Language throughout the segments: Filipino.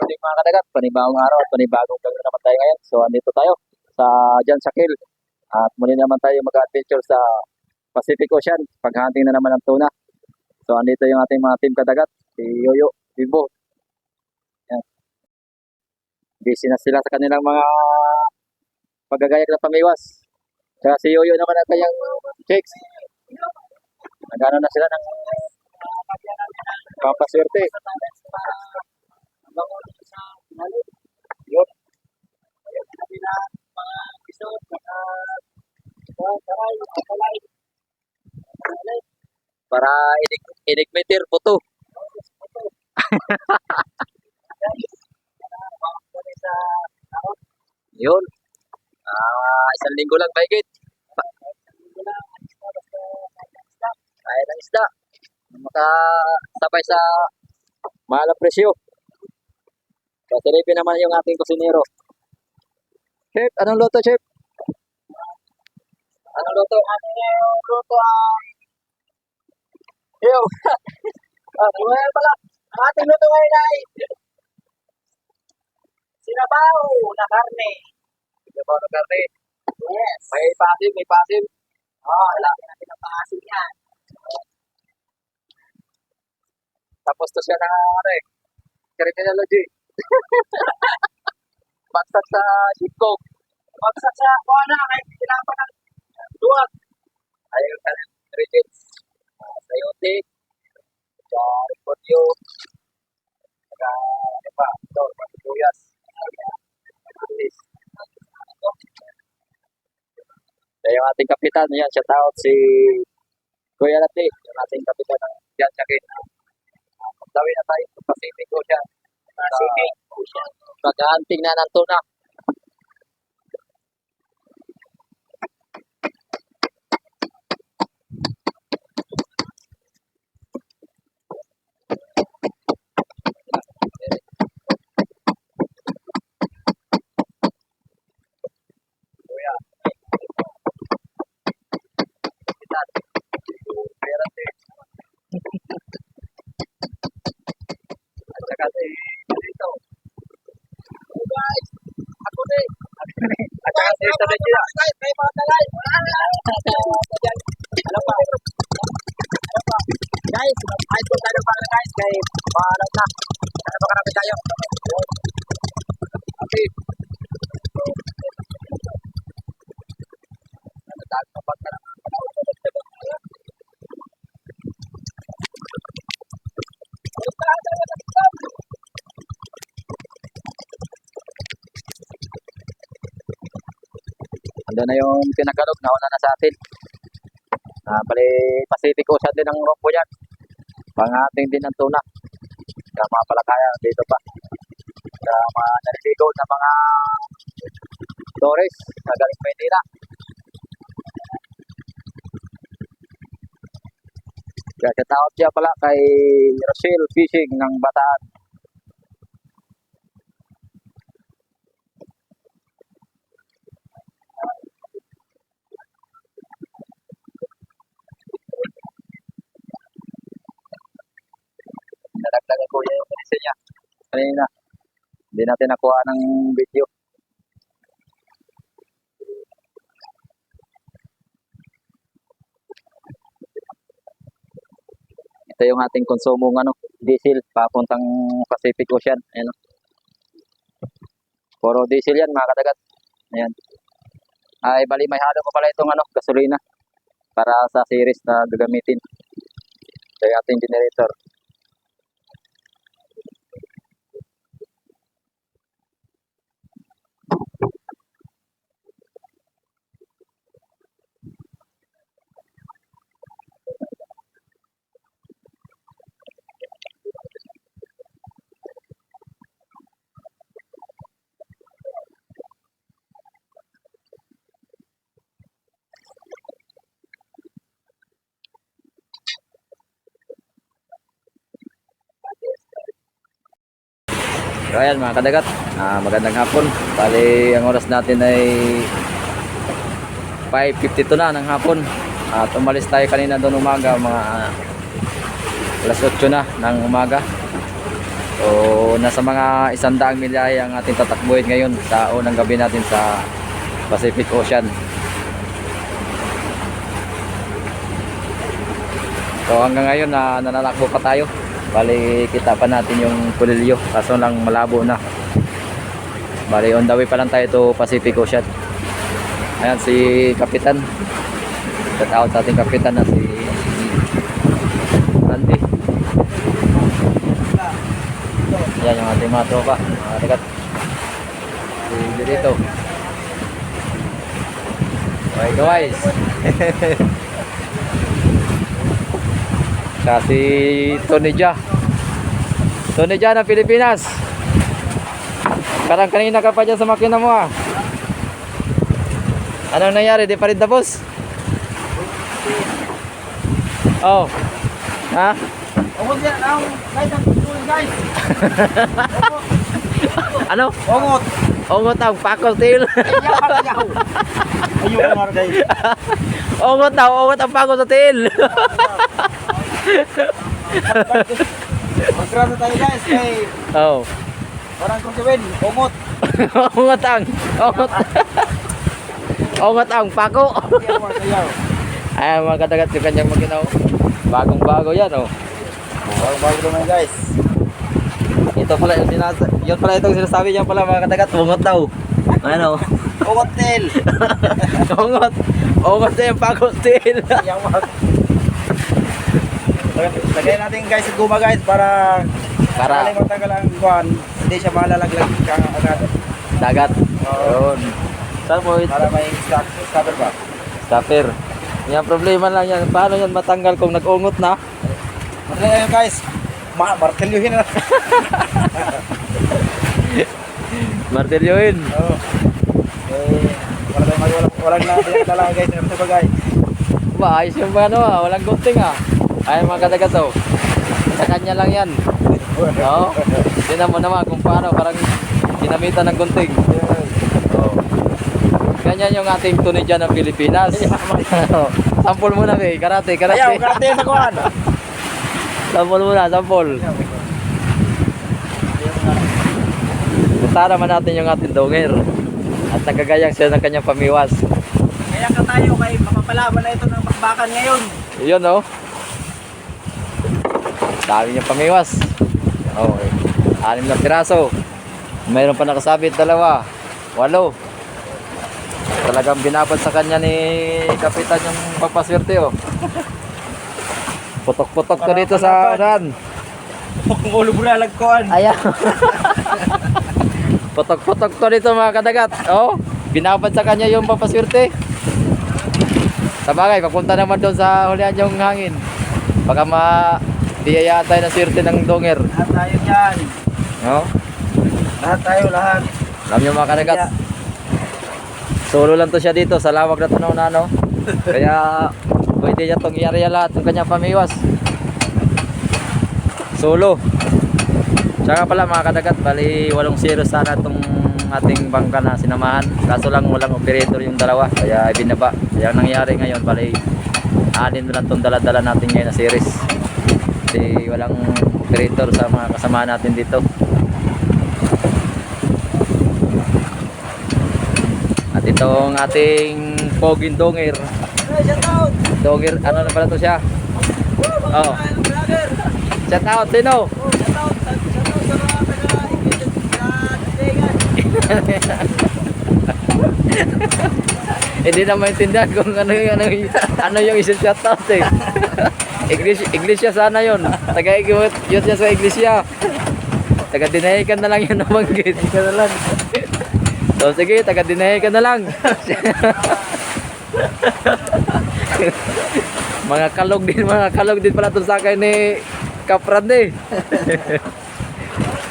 morning mga kadagat, panibagong araw at panibagong vlog na naman tayo ngayon. So andito tayo dyan sa Kiel. At muli naman tayo mag-adventure sa Pacific Ocean. Paghunting na naman ng tuna. So andito yung ating mga team kadagat. Si Yoyo, Bimbo. Yan. Busy na sila sa kanilang mga paggagayag na pamiwas. Kaya si Yoyo naman at kanyang chicks. Nagano na sila ng pampaswerte. Yun. Para inig-meter po to. Yun. Isang linggo lang mahigit. Kaya ng isda. Makasabay sa mahal ang presyo. Kasilipin naman yung ating kusinero. Chef, anong luto, Chef? Anong luto? Luto, Yo. Ngayon pala. Ang ating luto ngayon ay sinabaw na karne. Sinabaw na karne? Yes. May pasim, may pasim. Wala. May pasim yan. Tapos to siya na criminology. Bagsak sa shipcock. Bagsak sa kuwana. Kahit kailangan ng duwag. Ayun ka lang. Rigid. Sayote. Sa repotyo. Saka ano pa. Ito. Matibuyas. Kaya yung ating kapitan. Yan. Shout out si Kuya Lati. Yung ating kapitan ng Jan Chakin. Magdawin na tayo sa Pacific Ocean. Pacific Ocean. Pag-hunting na ng tuna. Kuya. Kita. Kuya Lati. At saka si Malito. Guys, ako din. At saka si Tabetila. May mga talay. Ano pa? Guys, ay po tayo para guys. Kay pahalat na. Ano ba karami tayo? Okay. Nagdaan pa pa ka na. Ando na yung pinagalog, nauna na sa atin. Bali, Pacific Ocean din ang rompo yan. Pangating din ang tuna. Kaya mga palakaya dito pa. Kaya mga naliligaw na mga tourist na galing Maynila. Kaya shout siya pala kay Rochelle Fishing ng Bataan. Nadagdagan ko yung pinisa niya kanina. Hindi natin nakuha ng video. Ito yung ating konsumong diesel papuntang Pacific Ocean. Ayan. Puro diesel yan mga kadagat. Ayan. Ay bali may halo ko pala itong gasolina para sa series na gagamitin. Ito yung ating generator. So ayan mga kadagat, magandang hapon. Bali ang oras natin ay 5:52 na ng hapon. At umalis tayo kanina doon umaga, mga alas 8 na ng umaga. So nasa mga 100 milyahe ang ating tatakbuhin ngayon sa unang gabi natin sa Pacific Ocean. So hanggang ngayon na nananakbo pa tayo. Bali kita pa natin yung Pulilio, kaso lang malabo na. Bali on the way pa lang tayo to Pacific Ocean. Ayan si Kapitan. Shout out sa ating Kapitan na si Randy. Ayan yung ating mga tropa, mga tagat. Si dito. Okay guys. Kasi Tony Jaa ng Pilipinas. Parang kanina ka pa dyan sa makina mo ah. Anong nangyari? Di pa rin tapos? Oh. Ha? Ongot yan, guys, ang tuloy guys. Ano? Ongot. Ongot ang Paco Tail. Ayun nga guys. Ongot ang Paco sa tail. Magkrasa tayo guys, kay Oh. parang kung siwin, ongot. Ongot ang Paco. Ay mga kadagat yung kanyang maginaw. Bagong bago yan oh. Bago naman guys. Ito pala yung yun pala itong sinasabi niya pala mga kadagat. Ongot daw. Ano? Ongot tail. Ongot na yung Paco tail. Yang mag. Lagay natin guys sa guma guys para matanggal ang kuhan. Hindi siya malalaglag agad. Dagat. Yun. Saan mo Para may stopper ba? stopper? Yung problema lang yan. Paano yan matanggal kung nag-ungot na? Matanggal yan guys. Martilyuhin na. Martilyoin. Oo. Walang na guys. Ano ba guys? Ba, ayos yung ano ah. Walang gunting ah. Ay mga kadagat oh. Sa kanya lang yan. Oo. Tingnan mo naman kung paano. Parang ginamitan ng gunting. Oh. Ganyan yung ating Tony Jaa ng Pilipinas. Sampol muna be, karate. Ayaw, karate sa kuhan. Sampol muna, sampol. Punta naman natin yung ating donger. At nagagayang siya ng kanyang pamiwas. Kaya ka tayo kay mapapalaban na ito ng bakbakan ngayon. Yun oh. Dami niyang pamiwas. Okay. 6 na piraso. Mayroon pa nakasabit 2. 8. Talagang binabad sa kanya ni Kapitan yung pagpaswerte oh. Putok-putok to dito sa ran. Ulo buralag kuhan. Ayan. Putok-putok to dito mga kadagat. Oh, binabad sa kanya yung papaswerte. Sabagay, papunta naman doon sa hulihan yung hangin. Baka diyayaan tayo ng swerte ng donger. Lahat tayo dyan. No? Lahat tayo, lahat. Alam nyo mga kadagat. Solo lang to siya dito sa lawak na tunaw na no. Kaya pwede niya itong i-area lahat ng kanyang pamiwas. Solo. Tsaka pala mga kadagat, bali 8-0 sana itong ating bangka na sinamahan. Kaso lang walang operator yung dalawa. Kaya ibinaba. Kaya ang nangyari ngayon, bali 6 na lang itong dala-dala natin ngayon na series. Kasi walang operator sa mga kasama natin dito. At itong ating poging donger. Donger, ano na pala to siya? Oh. Shout out, sino? Hindi na maintindihan kung ano yung isi-shout out eh. Iglesia sana yun. Taga-igot yun siya sa iglesia. Taga-dinahikan na lang yun nabanggit. Ika na lang. So sige, taga-dinahikan na lang. mga kalog din pala itong sakay ni Kapran eh.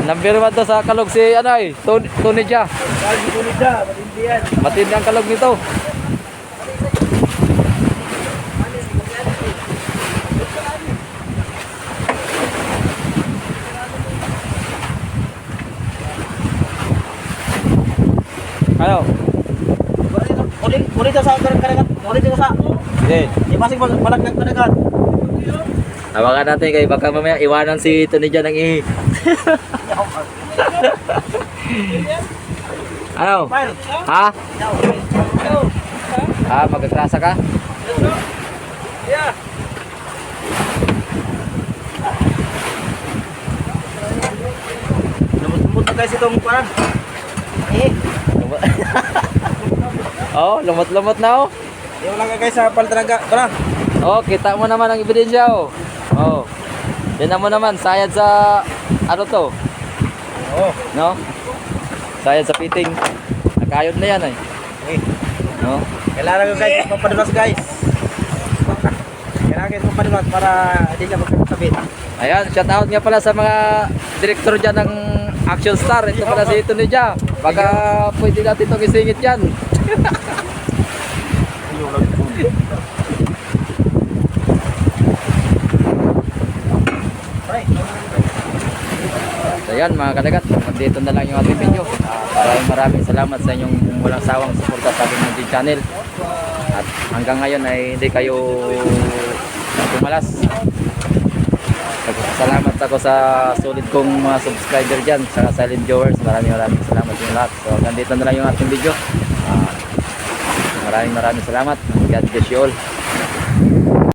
Number 1 to sa kalog si Tony Jaa. Matindi ang kalog nito. Ano? Ulit sa karagat. Ulit sa. Sige. Imasig malaglag karagat. Tawagan natin kay baka mamaya iwanan si Tony Jaa ng ihi. Ano? Ha? Ah, magkaklasa ka? Yeah. Lumot-lumot na guys itong parang. Oh, lumot-lumot na oh. Yung lang guys sa paltanaga. Parang. Oh, kita mo naman ang ebidensya oh. Oh. Tingnan mo naman, sayad sa ano to? Oo. No? Sayad sa fitting. Nakayod na yan eh. Okay. No? Kailangan ko guys papadulas guys. Kailangan guys papadulas para hindi siya magkakasabit. Ayan, shout out nga pala sa mga direktor dyan ng Action Star. Ito pala si Tony Dia. Baka pwede natin itong isingit yan. So yan mga kadagat, dito na lang yung ating video. Maraming salamat sa inyong walang sawang suporta sa ating channel. At hanggang ngayon ay hindi kayo tumalas. Salamat ako sa solid kong mga subscriber dyan, sa silent viewers. Maraming salamat yung lahat. So hanggang dito na lang yung ating video. Maraming salamat. God bless you all.